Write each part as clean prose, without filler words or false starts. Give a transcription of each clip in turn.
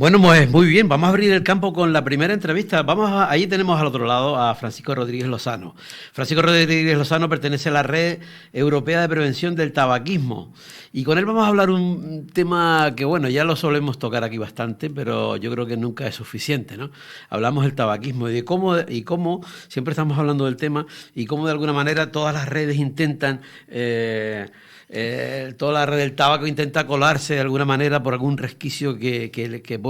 Bueno, pues muy bien, vamos a abrir el campo con la primera entrevista. Ahí tenemos al otro lado a Francisco Rodríguez Lozano. Francisco Rodríguez Lozano pertenece a la Red Europea de Prevención del Tabaquismo. Y con él vamos a hablar un tema que, bueno, ya lo solemos tocar aquí bastante, pero yo creo que nunca es suficiente, ¿no? Hablamos del tabaquismo y de cómo siempre estamos hablando del tema y cómo de alguna manera todas las redes intentan... toda la red del tabaco intenta colarse de alguna manera por algún resquicio que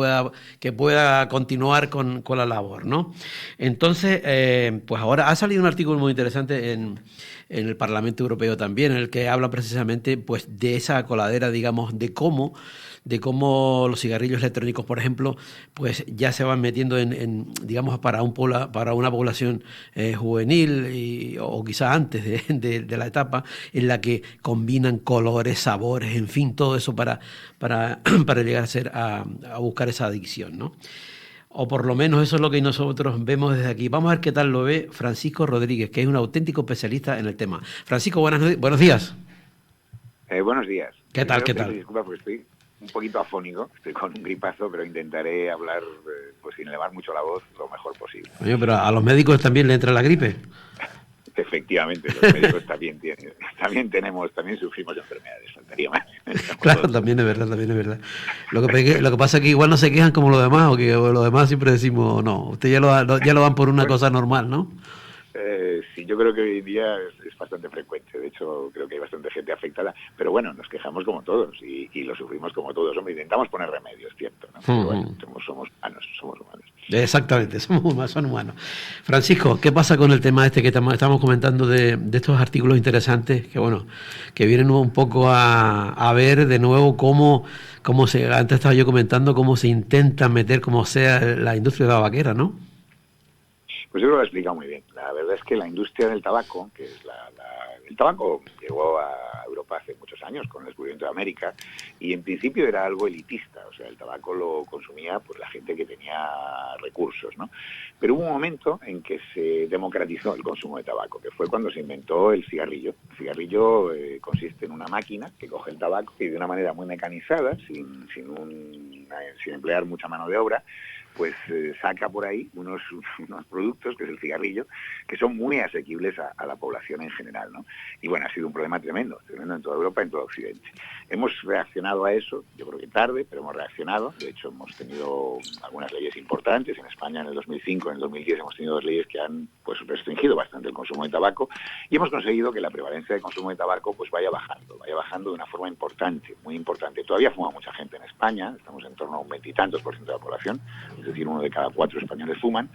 pueda continuar con la labor, ¿no? Entonces, pues ahora ha salido un artículo muy interesante en el Parlamento Europeo también, en el que habla precisamente pues de esa coladera, digamos, de cómo los cigarrillos electrónicos, por ejemplo, pues ya se van metiendo digamos, para una población juvenil o quizás antes de la etapa en la que combinan colores, sabores, en fin, todo eso para llegar a buscar esa adicción, ¿no? O por lo menos eso es lo que nosotros vemos desde aquí. Vamos a ver qué tal lo ve Francisco Rodríguez, que es un auténtico especialista en el tema. Francisco, buenos días. Buenos días. ¿Qué tal? Primero ¿Qué pedir tal? disculpas porque estoy un poquito afónico, estoy con un gripazo, pero intentaré hablar pues sin elevar mucho la voz lo mejor posible. Oye, pero a los médicos también le entra la gripe. Efectivamente, los médicos también sufrimos enfermedades, faltaría más. Claro, también es verdad. Lo que pasa es que igual no se quejan como los demás, o los demás siempre decimos, no, usted ya lo dan por una cosa normal, ¿no? Sí, yo creo que hoy en día es bastante frecuente. De hecho, creo que hay bastante gente afectada. Pero bueno, nos quejamos como todos y lo sufrimos como todos. Hombre, intentamos poner remedios, cierto, ¿no? Pero bueno, somos humanos. Exactamente, son humanos. Francisco, ¿qué pasa con el tema este que estamos comentando de estos artículos interesantes que vienen un poco a ver de nuevo cómo antes estaba yo comentando, cómo se intenta meter como sea la industria tabaquera, ¿no? Pues yo creo que lo he explicado muy bien. La verdad es que la industria del tabaco, que es el tabaco llegó a Europa hace muchos años con el descubrimiento de América y en principio era algo elitista, o sea, el tabaco lo consumía pues la gente que tenía recursos, ¿no? Pero hubo un momento en que se democratizó el consumo de tabaco, que fue cuando se inventó el cigarrillo. El cigarrillo consiste en una máquina que coge el tabaco y de una manera muy mecanizada, sin emplear mucha mano de obra, pues saca por ahí unos productos, que es el cigarrillo, que son muy asequibles a la población en general, ¿no? Y bueno, ha sido un problema tremendo en toda Europa, en todo Occidente. Hemos reaccionado a eso, yo creo que tarde, pero hemos reaccionado. De hecho, hemos tenido algunas leyes importantes. En España, en el 2005, en el 2010, hemos tenido 2 leyes que han pues restringido bastante el consumo de tabaco y hemos conseguido que la prevalencia de consumo de tabaco pues vaya bajando de una forma importante, muy importante. Todavía fuma mucha gente en España, estamos en torno a un 20 y tantos % de la población, es decir, 1 de cada 4 españoles fuman.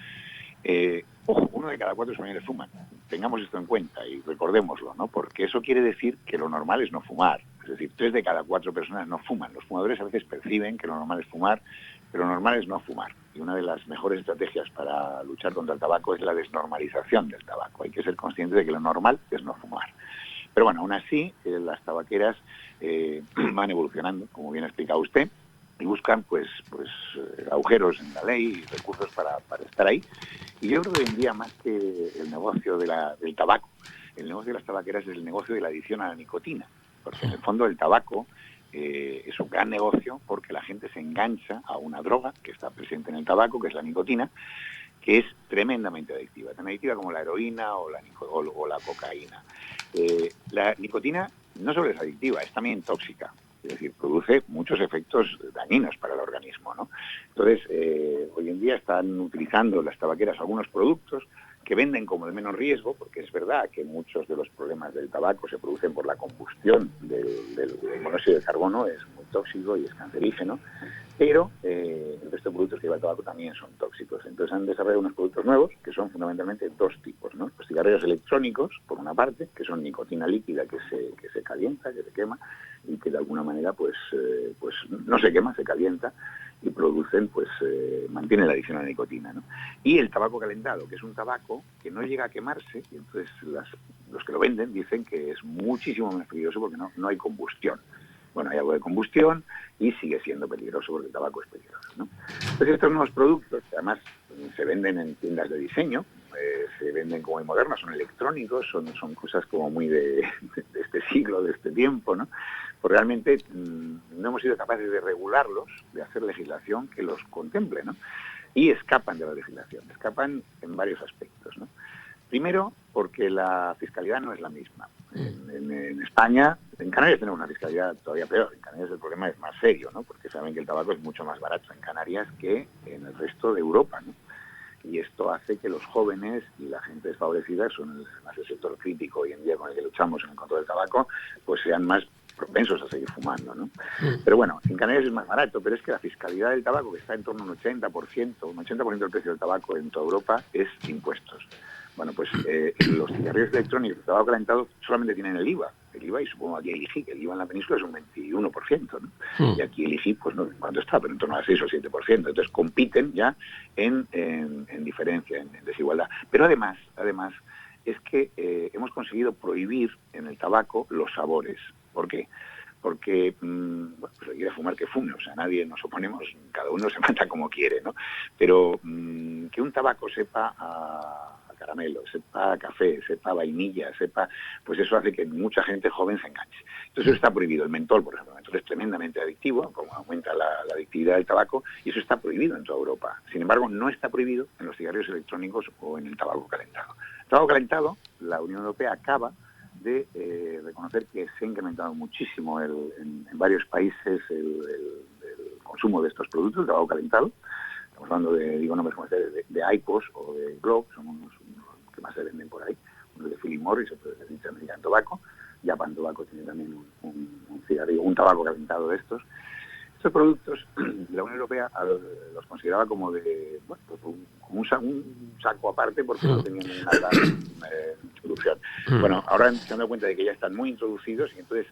Ojo, 1 de cada 4 españoles fuman. Tengamos esto en cuenta y recordémoslo, ¿no? Porque eso quiere decir que lo normal es no fumar. Es decir, 3 de cada 4 personas no fuman. Los fumadores a veces perciben que lo normal es fumar, pero lo normal es no fumar. Y una de las mejores estrategias para luchar contra el tabaco es la desnormalización del tabaco. Hay que ser consciente de que lo normal es no fumar. Pero bueno, aún así, las tabaqueras van evolucionando, como bien ha explicado usted, y buscan pues agujeros en la ley y recursos para estar ahí. Y yo creo que hoy en día, más que el negocio del tabaco, el negocio de las tabaqueras es el negocio de la adicción a la nicotina, porque en el fondo el tabaco es un gran negocio porque la gente se engancha a una droga que está presente en el tabaco, que es la nicotina, que es tremendamente adictiva, tan adictiva como la heroína o la cocaína. La nicotina no solo es adictiva, es también tóxica. Es decir, produce muchos efectos dañinos para el organismo, ¿no? Entonces, hoy en día están utilizando las tabaqueras algunos productos que venden como de menos riesgo, porque es verdad que muchos de los problemas del tabaco se producen por la combustión del monóxido de carbono, es muy tóxico y es cancerígeno, pero el resto de productos que lleva el tabaco también son tóxicos. Entonces han desarrollado unos productos nuevos que son fundamentalmente 2 tipos, ¿no? Los cigarrillos electrónicos, por una parte, que son nicotina líquida que se calienta, que se quema y que de alguna manera pues no se quema, se calienta y producen, mantiene la adicción a la nicotina, ¿no? Y el tabaco calentado, que es un tabaco que no llega a quemarse, y entonces los que lo venden dicen que es muchísimo más peligroso porque no hay combustión. Bueno, hay algo de combustión y sigue siendo peligroso porque el tabaco es peligroso, ¿no? Entonces estos nuevos productos, que además se venden en tiendas de diseño, se venden como muy modernos, son electrónicos, son cosas como muy de este siglo, de este tiempo, ¿no? Pues realmente no hemos sido capaces de regularlos, de hacer legislación que los contemple, ¿no? Y escapan de la legislación, escapan en varios aspectos, ¿no? Primero, porque la fiscalidad no es la misma. En España, en Canarias tenemos una fiscalidad todavía peor. En Canarias el problema es más serio, ¿no? Porque saben que el tabaco es mucho más barato en Canarias que en el resto de Europa, ¿no? Y esto hace que los jóvenes y la gente desfavorecida, son más el sector crítico hoy en día con el que luchamos en el control del tabaco, pues sean más propensos a seguir fumando, ¿no? Pero bueno, en Canarias es más barato, pero es que la fiscalidad del tabaco, que está en torno a un 80% del precio del tabaco en toda Europa, es impuestos. Bueno, pues los cigarrillos electrónicos, el tabaco calentado, solamente tienen el IVA. El IVA, y supongo aquí el IGI, que el IVA en la península es un 21%, ¿no? Y aquí el IGI, pues no sé cuánto está, pero en torno al 6 o 7%. Entonces compiten ya en diferencia, en desigualdad. Pero además es que hemos conseguido prohibir en el tabaco los sabores. ¿Por qué? Porque, bueno, pues el que quiera fumar que fume, o sea, nadie nos oponemos, cada uno se mata como quiere, ¿no? Pero que un tabaco sepa a caramelo, sepa a café, sepa a vainilla, sepa, pues eso hace que mucha gente joven se enganche. Entonces eso está prohibido. El mentol, por ejemplo, el mentol es tremendamente adictivo, como aumenta la adictividad del tabaco, y eso está prohibido en toda Europa. Sin embargo, no está prohibido en los cigarrillos electrónicos o en el tabaco calentado. El tabaco calentado, la Unión Europea acaba de reconocer que se ha incrementado muchísimo en varios países el consumo de estos productos, el tabaco calentado. Estamos hablando de, digo nombres como de IQOS o de Globe, son unos que más se venden por ahí, uno de Philip Morris, otro de American Tobacco. Japan Tobacco tiene también un cigarrillo, un tabaco calentado de estos. Estos productos la Unión Europea los consideraba como de, bueno, pues como un saco aparte porque no tenían una gran introducción. Bueno, ahora se han dado cuenta de que ya están muy introducidos y entonces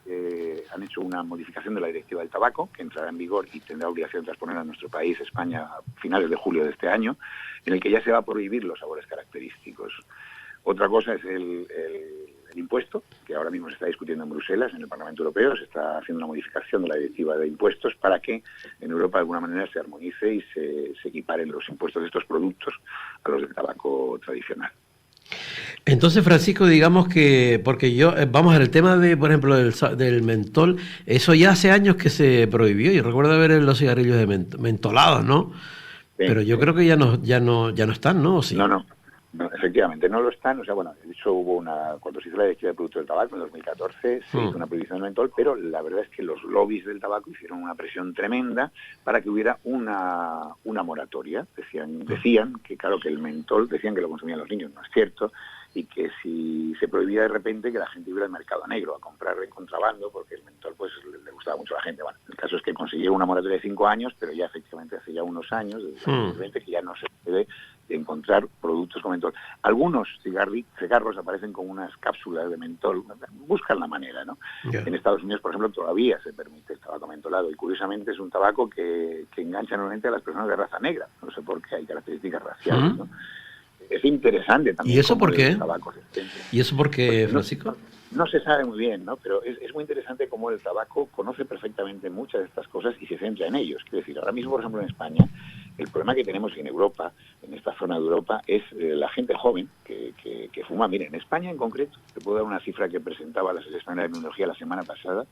han hecho una modificación de la Directiva del Tabaco que entrará en vigor y tendrá obligación de transponer a nuestro país, España, a finales de julio de este año, en el que ya se va a prohibir los sabores característicos. Otra cosa es el impuesto, que ahora mismo se está discutiendo en Bruselas, en el Parlamento Europeo. Se está haciendo una modificación de la directiva de impuestos para que en Europa de alguna manera se armonice y se equiparen los impuestos de estos productos a los del tabaco tradicional. Entonces, Francisco, digamos que, porque yo, vamos a ver, el tema de, por ejemplo, del mentol, eso ya hace años que se prohibió. Yo recuerdo ver los cigarrillos de mentolados, ¿no? Sí, pero yo creo que ya no están, ¿no? ¿O sí? No, efectivamente, no lo están. O sea, bueno, de hecho cuando se hizo la directiva de productos del tabaco en 2014, se hizo una prohibición del mentol, pero la verdad es que los lobbies del tabaco hicieron una presión tremenda para que hubiera una moratoria. Decían que, claro, que el mentol, decían que lo consumían los niños, no es cierto, y que si se prohibía de repente que la gente iba al mercado negro a comprar en contrabando, porque el mentol pues le gustaba mucho a la gente. Bueno, el caso es que consiguieron una moratoria de 5 años, pero ya efectivamente hace ya unos años, desde el 2020, que ya no se puede encontrar productos con mentol. Algunos cigarros aparecen con unas cápsulas de mentol, buscan la manera, ¿no? Yeah. En Estados Unidos, por ejemplo, todavía se permite el tabaco mentolado, y curiosamente es un tabaco que engancha normalmente a las personas de raza negra. No sé por qué, hay características raciales, ¿no? Es interesante también. ¿Y eso por qué? ¿Y eso por qué, Francisco? No se sabe muy bien, ¿no? Pero es muy interesante cómo el tabaco conoce perfectamente muchas de estas cosas y se centra en ellos. Quiero decir, ahora mismo, por ejemplo, en España, el problema que tenemos en Europa, en esta zona de Europa, es la gente joven que fuma. Miren, en España en concreto, te puedo dar una cifra que presentaba la Sociedad Española de Epidemiología la semana pasada,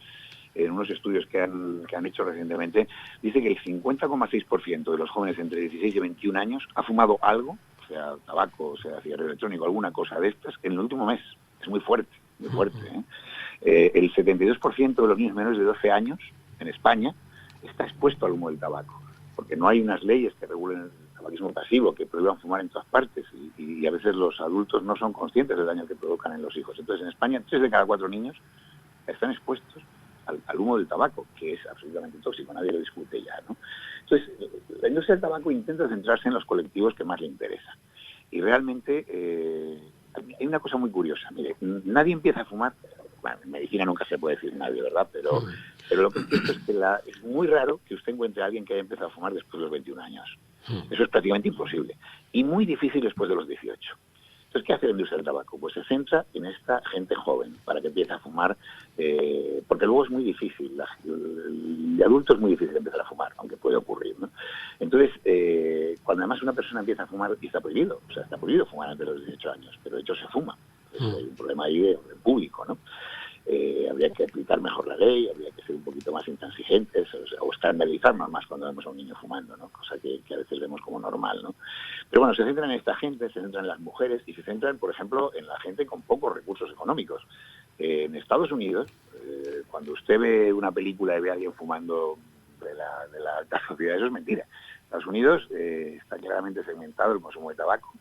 en unos estudios que han hecho recientemente, dice que el 50,6% de los jóvenes entre 16 y 21 años ha fumado algo, o sea, tabaco, o sea, cigarrillo electrónico, alguna cosa de estas, en el último mes. Es muy fuerte, muy fuerte, ¿eh? El 72% de los niños menores de 12 años en España está expuesto al humo del tabaco, porque no hay unas leyes que regulen el tabaquismo pasivo, que prohíban fumar en todas partes, y a veces los adultos no son conscientes del daño que provocan en los hijos. Entonces, en España, 3 de cada 4 niños están expuestos al humo del tabaco, que es absolutamente tóxico, nadie lo discute ya, ¿no? Entonces, la industria del tabaco intenta centrarse en los colectivos que más le interesan. Y realmente hay una cosa muy curiosa. Mire, nadie empieza a fumar, bueno, en medicina nunca se puede decir nadie, ¿verdad? Pero lo que es cierto es que es muy raro que usted encuentre a alguien que haya empezado a fumar después de los 21 años. Eso es prácticamente imposible. Y muy difícil después de los 18. Entonces, ¿qué hace la industria del tabaco? Pues se centra en esta gente joven para que empiece a fumar, porque luego es muy difícil, de adulto es muy difícil empezar a fumar, aunque puede ocurrir, ¿no? Entonces, cuando además una persona empieza a fumar, y está prohibido, o sea, está prohibido fumar antes de los 18 años, pero de hecho se fuma. Entonces, hay un problema ahí de orden público, ¿no? habría que aplicar mejor la ley, habría que ser un poquito más intransigentes, o escandalizarnos más cuando vemos a un niño fumando, ¿no? Cosa que a veces vemos como normal, ¿no? Pero bueno, se centran en esta gente, se centran en las mujeres y se centran, por ejemplo, en la gente con pocos recursos económicos. En Estados Unidos, cuando usted ve una película y ve a alguien fumando de la alta sociedad, eso es mentira. En Estados Unidos está claramente segmentado el consumo de tabaco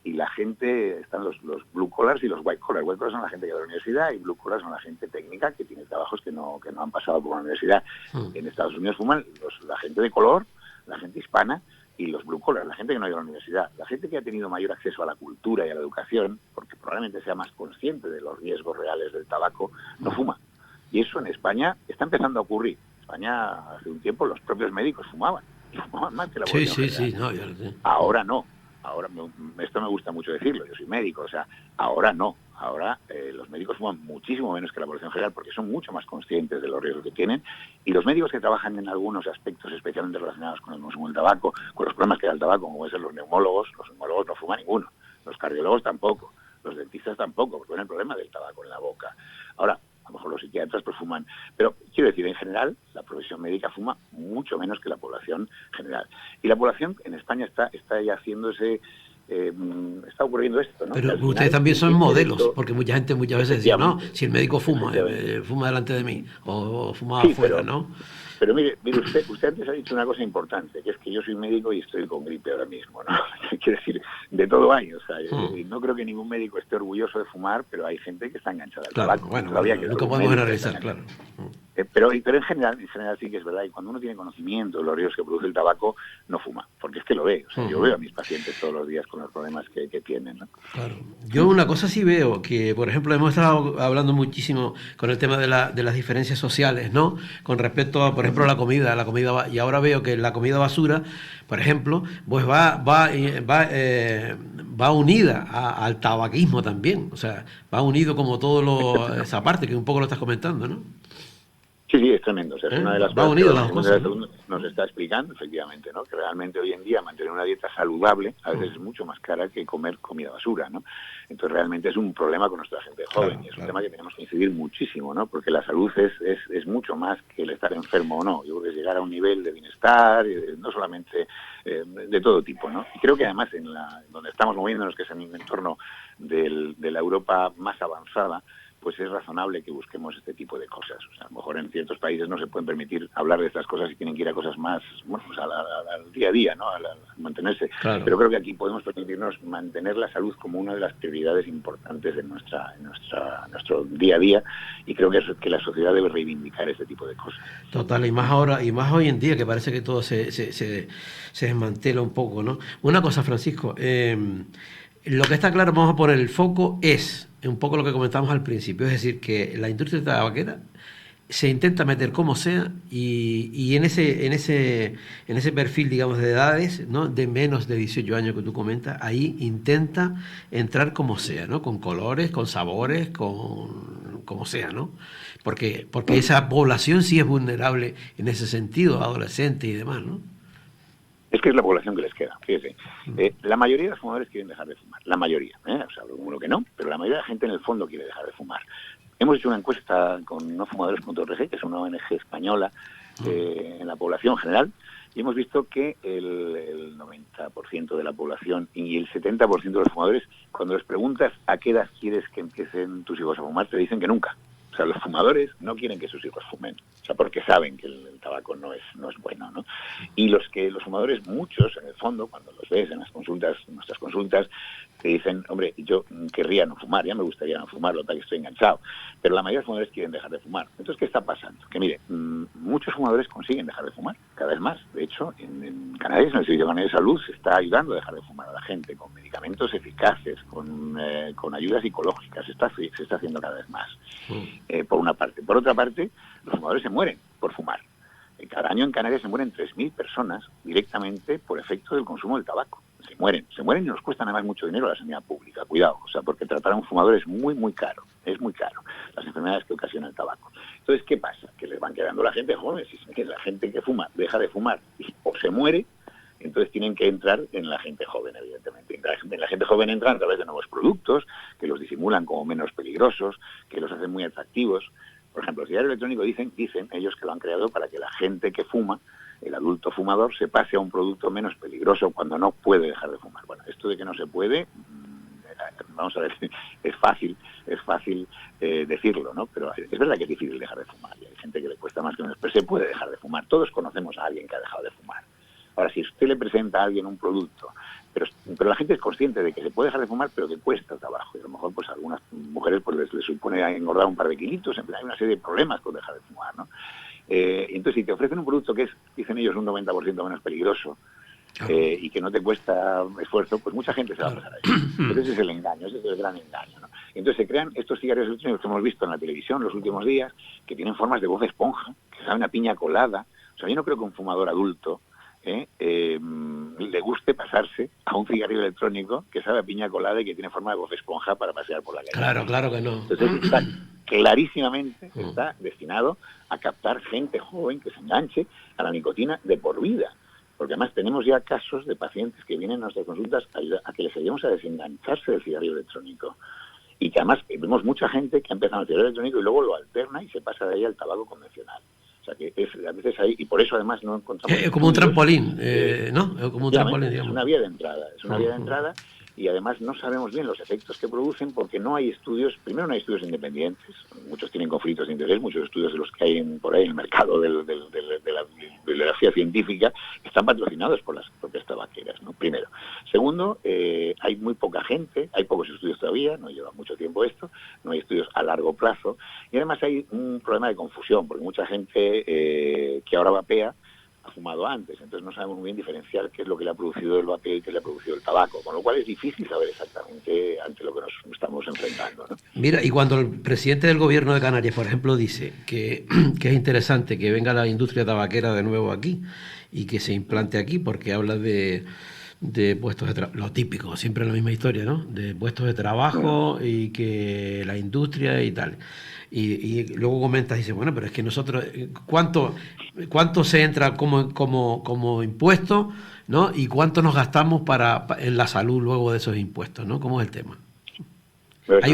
y la gente, están los blue collars y los white collars. White collars son la gente que va a la universidad y blue collars son la gente técnica que tiene trabajos que no han pasado por la universidad. En Estados Unidos fuman la gente de color, la gente hispana y los blue collars, la gente que no ha ido a la universidad, la gente que ha tenido mayor acceso a la cultura y a la educación, porque probablemente sea más consciente de los riesgos reales del tabaco, no fuma. Y eso en España está empezando a ocurrir. En España hace un tiempo los propios médicos fumaban, y fumaban más que la población general. Sí, no, yo lo sé. Ahora no. Ahora, esto me gusta mucho decirlo, yo soy médico, o sea, ahora no. Ahora los médicos fuman muchísimo menos que la población general porque son mucho más conscientes de los riesgos que tienen, y los médicos que trabajan en algunos aspectos especialmente relacionados con el consumo del tabaco, con los problemas que da el tabaco, como pueden ser los neumólogos no fuman ninguno, los cardiólogos tampoco, los dentistas tampoco, porque tienen el problema del tabaco en la boca. Ahora, a lo mejor los psiquiatras pues fuman, pero quiero decir, en general, la profesión médica fuma mucho menos que la población general. Y la población en España está ya haciéndose, está ocurriendo esto, ¿no? Pero ustedes también son modelos, porque mucha gente muchas veces decía, no, si el médico fuma, fuma delante de mí, o fuma afuera, ¿no? Pero mire usted antes ha dicho una cosa importante, que es que yo soy médico y estoy con gripe ahora mismo, ¿no? Quiere decir, de todo hay, o sea, no creo que ningún médico esté orgulloso de fumar, pero hay gente que está enganchada al tabaco. Bueno, nunca podemos generalizar, claro. Pero en general sí que es verdad, y cuando uno tiene conocimiento de los riesgos que produce el tabaco, no fuma, porque es que lo ve, o sea, yo veo a mis pacientes todos los días con los problemas que tienen, ¿no? Claro. Yo una cosa sí veo, que por ejemplo hemos estado hablando muchísimo con el tema de las diferencias sociales, ¿no? Con respecto a, por ejemplo, la comida, y ahora veo que la comida basura, por ejemplo, pues va unida al tabaquismo también, o sea, va unido como esa parte que un poco lo estás comentando, ¿no? Sí, es tremendo. O sea, es una de las cosas que las cosas, nos está explicando, efectivamente, ¿no? Que realmente hoy en día mantener una dieta saludable a veces es mucho más cara que comer comida basura, ¿no? Entonces realmente es un problema con nuestra gente joven, y es un tema que tenemos que incidir muchísimo, ¿no? Porque la salud es mucho más que el estar enfermo o no. Yo creo que es llegar a un nivel de bienestar, no solamente de todo tipo, ¿no? Y creo que además donde estamos moviéndonos, que es en un entorno de la Europa más avanzada, pues es razonable que busquemos este tipo de cosas. O sea, a lo mejor en ciertos países no se pueden permitir hablar de estas cosas y tienen que ir a cosas más, bueno, pues al día a día, ¿no? A mantenerse. Claro. Pero creo que aquí podemos permitirnos mantener la salud como una de las prioridades importantes de nuestro día a día, y creo que la sociedad debe reivindicar este tipo de cosas. Total, y más ahora, y más hoy en día, que parece que todo se desmantela un poco, ¿no? Una cosa, Francisco, lo que está claro, vamos a poner el foco, es un poco lo que comentamos al principio, es decir, que la industria tabaquera se intenta meter como sea, y en ese perfil, digamos, de edades, ¿no? De menos de 18 años que tú comentas, ahí intenta entrar como sea, ¿no? Con colores, con sabores, como sea, ¿no? Porque esa población sí es vulnerable en ese sentido, adolescente y demás, ¿no? Es que es la población que les queda, fíjese. La mayoría de los fumadores quieren dejar de fumar, la mayoría, o sea, uno que no, pero la mayoría de la gente en el fondo quiere dejar de fumar. Hemos hecho una encuesta con No Fumadores.org, que es una ONG española, en la población general, y hemos visto que el 90% de la población y el 70% de los fumadores, cuando les preguntas a qué edad quieres que empiecen tus hijos a fumar, te dicen que nunca. O sea, los fumadores no quieren que sus hijos fumen, o sea, porque saben que el tabaco no es bueno, ¿no? Y los fumadores, muchos, en el fondo, cuando los ves en nuestras consultas, te dicen, hombre, yo querría no fumar, ya me gustaría no fumar, lo tal que estoy enganchado, pero la mayoría de fumadores quieren dejar de fumar. Entonces, ¿qué está pasando? Que mire, muchos fumadores consiguen dejar de fumar, cada vez más. De hecho, en Canarias, en el Servicio Canario de Salud, se está ayudando a dejar de fumar a la gente con medicamentos eficaces, con ayudas psicológicas, se está haciendo cada vez más. Por una parte. Por otra parte, los fumadores se mueren por fumar. Cada año en Canarias se mueren 3.000 personas directamente por efecto del consumo del tabaco. Se mueren y nos cuesta además mucho dinero a la sanidad pública, cuidado, o sea, porque tratar a un fumador es muy, muy caro, las enfermedades que ocasiona el tabaco. Entonces, ¿qué pasa? Que les van quedando la gente joven, si la gente que fuma deja de fumar o se muere, Entonces tienen que entrar en la gente joven, evidentemente. En la gente joven entran a través de nuevos productos que los disimulan como menos peligrosos, que los hacen muy atractivos. Por ejemplo, los cigarros electrónicos dicen ellos que lo han creado para que la gente que fuma, el adulto fumador, se pase a un producto menos peligroso cuando no puede dejar de fumar. Bueno, esto de que no se puede, vamos a ver, es fácil decirlo, ¿no? Pero es verdad que es difícil dejar de fumar, y hay gente que le cuesta más que menos, pero se puede dejar de fumar. Todos conocemos a alguien que ha dejado de fumar. Ahora, si usted le presenta a alguien un producto, pero la gente es consciente de que se puede dejar de fumar, pero que cuesta trabajo, y a lo mejor pues a algunas mujeres pues les supone engordar un par de kilitos, hay una serie de problemas con dejar de fumar, ¿no? Entonces, si te ofrecen un producto que es, dicen ellos, un 90% menos peligroso, y que no te cuesta esfuerzo, pues mucha gente se va a pasar ahí. Pero ese es el engaño, ese es el gran engaño, ¿no? Entonces se crean estos cigarrillos electrónicos que hemos visto en la televisión los últimos días, que tienen formas de voz de esponja, que saben a piña colada. O sea, yo no creo que un fumador adulto le guste pasarse a un cigarrillo electrónico que sabe a piña colada y que tiene forma de voz de esponja para pasear por la calle. Claro que no. Entonces está clarísimamente está destinado a captar gente joven que se enganche a la nicotina de por vida. Porque además tenemos ya casos de pacientes que vienen a nuestras consultas a que les ayudemos a desengancharse del cigarrillo electrónico. Y que además vemos mucha gente que ha empezado el cigarrillo electrónico y luego lo alterna y se pasa de ahí al tabaco convencional. O sea que es a veces ahí, y por eso además no encontramos... Es como un trampolín, ¿no? Como un trampolín, digamos. Es una vía de entrada, y además no sabemos bien los efectos que producen porque no hay estudios, primero no hay estudios independientes, muchos tienen conflictos de interés, muchos estudios de los que hay por ahí en el mercado de la bibliografía científica están patrocinados por las propias tabaqueras, ¿no? Primero. Segundo, hay muy poca gente, hay pocos estudios todavía, no lleva mucho tiempo esto, no hay estudios a largo plazo, y además hay un problema de confusión, porque mucha gente que ahora vapea ha fumado antes, entonces no sabemos muy bien diferenciar qué es lo que le ha producido el vapeo y qué le ha producido el tabaco, con lo cual es difícil saber exactamente ante lo que nos estamos enfrentando, ¿no? Mira, y cuando el presidente del gobierno de Canarias, por ejemplo, dice que es interesante que venga la industria tabaquera de nuevo aquí y que se implante aquí, porque habla de puestos de trabajo, lo típico, siempre la misma historia, ¿no? De puestos de trabajo y que la industria y tal. Y luego comentas y dices, bueno, pero es que nosotros, ¿cuánto se entra como impuesto, ¿no? Y cuánto nos gastamos en la salud luego de esos impuestos, ¿no? ¿Cómo es el tema? Pero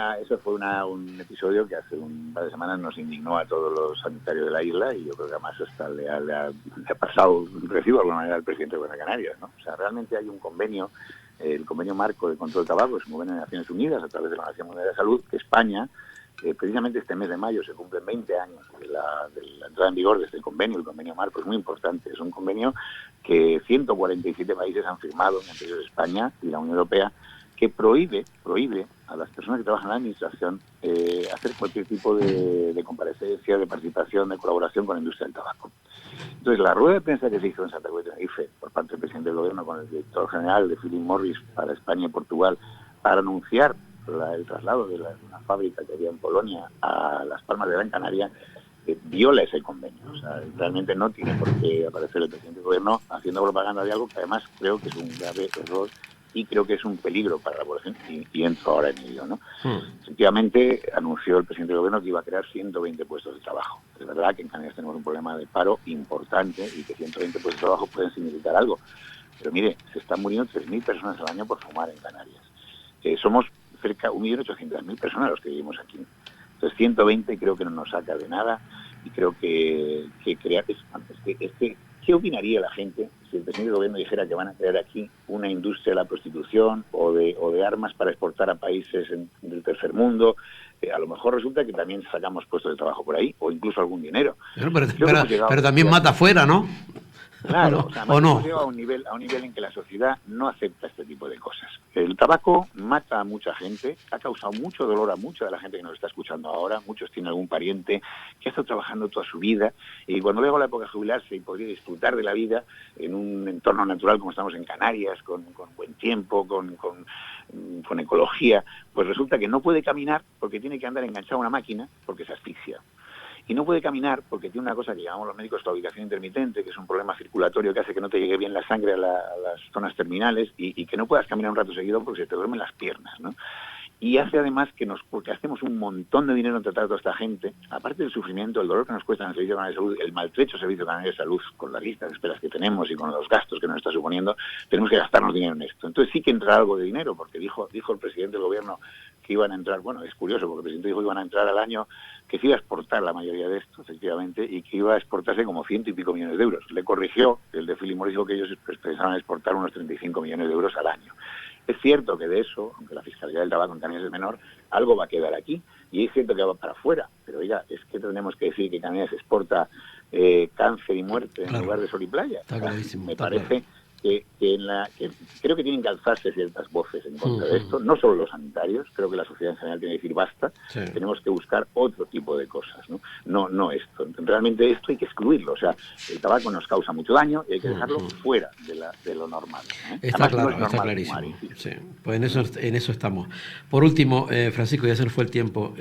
eso fue un episodio que hace un par de semanas nos indignó a todos los sanitarios de la isla, y yo creo que además hasta le ha pasado recibo de alguna manera al presidente de Buenas Canarias, ¿no? O sea, realmente hay un convenio, el convenio marco de control del tabaco, es un convenio de Naciones Unidas a través de la Organización Mundial de la Salud, que España, precisamente este mes de mayo se cumplen 20 años de la entrada en vigor de este convenio. El convenio marco es muy importante, es un convenio que 147 países han firmado, entre ellos España y la Unión Europea, que prohíbe a las personas que trabajan en la administración hacer cualquier tipo de comparecencia, de participación, de colaboración con la industria del tabaco. Entonces, la rueda de prensa que se hizo en Santa Cruz de Tenerife por parte del presidente del gobierno con el director general de Philip Morris para España y Portugal para anunciar el traslado de una fábrica que había en Polonia a Las Palmas de Gran Canaria viola ese convenio. O sea, realmente no tiene por qué aparecer el presidente del gobierno haciendo propaganda de algo que además creo que es un grave error y creo que es un peligro para la población, y entro ahora en ello, ¿no? Efectivamente, anunció el presidente del gobierno que iba a crear 120 puestos de trabajo. Es verdad que en Canarias tenemos un problema de paro importante y que 120 puestos de trabajo pueden significar algo. Pero mire, se están muriendo 3.000 personas al año por fumar en Canarias. Somos cerca de 1.800.000 personas los que vivimos aquí. Entonces 120 creo que no nos saca de nada, y creo que crear... ¿Qué opinaría la gente si el presidente del gobierno dijera que van a crear aquí una industria de la prostitución o de armas para exportar a países del tercer mundo? A lo mejor resulta que también sacamos puestos de trabajo por ahí, o incluso algún dinero. Pero también mata afuera, ¿no? Claro, o sea, hemos llegado a un nivel en que la sociedad no acepta este tipo de cosas. El tabaco mata a mucha gente, ha causado mucho dolor a mucha de la gente que nos está escuchando ahora. Muchos tienen algún pariente que ha estado trabajando toda su vida, y cuando llega la época de jubilarse y podría disfrutar de la vida en un entorno natural como estamos en Canarias, con buen tiempo, con ecología, pues resulta que no puede caminar porque tiene que andar enganchado a una máquina porque se asfixia. Y no puede caminar porque tiene una cosa que llamamos los médicos claudicación intermitente, que es un problema circulatorio que hace que no te llegue bien la sangre a las zonas terminales y que no puedas caminar un rato seguido porque se te duermen las piernas, ¿no? y hace además porque hacemos un montón de dinero en tratar a toda esta gente, aparte del sufrimiento, el dolor que nos cuesta en el Servicio Canario de Salud, el maltrecho Servicio Canario de Salud, con las listas de esperas que tenemos y con los gastos que nos está suponiendo, tenemos que gastarnos dinero en esto. Entonces sí que entra algo de dinero, porque dijo el presidente del gobierno que iban a entrar, bueno, es curioso, porque el presidente dijo que iban a entrar al año, que se iba a exportar la mayoría de esto, efectivamente, y que iba a exportarse como 100 y pico millones de euros. Le corrigió, el de Philip Morris dijo que ellos pensaban exportar unos 35 millones de euros al año. Es cierto que de eso, aunque la fiscalidad del tabaco en Canarias es menor, algo va a quedar aquí. Y es cierto que va para afuera. Pero oiga, es que tenemos que decir que Canarias exporta cáncer y muerte en lugar de sol y playa. Está clarísimo. Me parece que creo que tienen que alzarse ciertas voces en contra de esto, no solo los sanitarios, creo que la sociedad en general tiene que decir basta, tenemos que buscar otro tipo de cosas, no esto. Realmente esto hay que excluirlo, o sea, el tabaco nos causa mucho daño y hay que dejarlo fuera de lo normal. Está Además, claro, no es está normal clarísimo. fumar, Sí. Pues en eso estamos. Por último, Francisco, ya se nos fue el tiempo,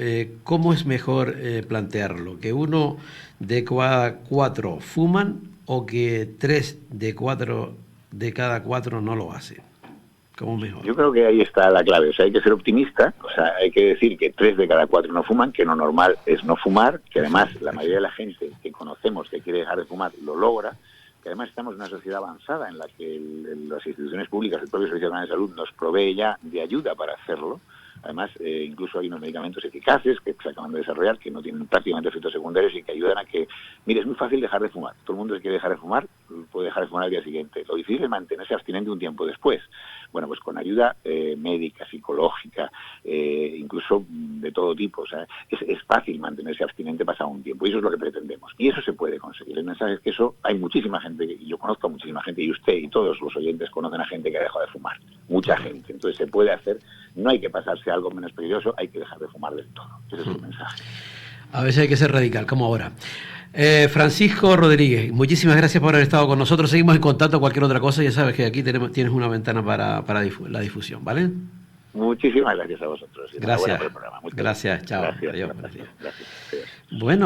¿cómo es mejor plantearlo? ¿Que 1 de cada 4 fuman o que 3 de cada 4 no lo hacen? ¿Cómo mejor? Yo creo que ahí está la clave, o sea, hay que ser optimista, o sea, hay que decir que 3 de cada 4 no fuman, que lo normal es no fumar, que además la mayoría de la gente que conocemos que quiere dejar de fumar lo logra, que además estamos en una sociedad avanzada en la que las instituciones públicas, el propio Servicio Nacional de Salud nos provee ya de ayuda para hacerlo. Además, incluso hay unos medicamentos eficaces que se acaban de desarrollar, que no tienen prácticamente efectos secundarios y que ayudan a que, mire, es muy fácil dejar de fumar. Todo el mundo que quiere dejar de fumar puede dejar de fumar al día siguiente. Lo difícil es mantenerse abstinente un tiempo después. Bueno, pues con ayuda médica, psicológica, incluso de todo tipo. O sea, es fácil mantenerse abstinente pasado un tiempo y eso es lo que pretendemos. Y eso se puede conseguir. El mensaje es que eso, hay muchísima gente, y yo conozco a muchísima gente, y usted y todos los oyentes conocen a gente que ha dejado de fumar. Mucha gente. Entonces se puede hacer, no hay que pasarse a algo menos peligroso, hay que dejar de fumar del todo. Ese es el mensaje. A veces hay que ser radical, como ahora. Francisco Rodríguez, muchísimas gracias por haber estado con nosotros. Seguimos en contacto, cualquier otra cosa, ya sabes que aquí tienes una ventana para la difusión, ¿vale? Muchísimas gracias a vosotros. Gracias. Por el programa. Gracias, chao. Gracias. Adiós. Gracias. Bueno.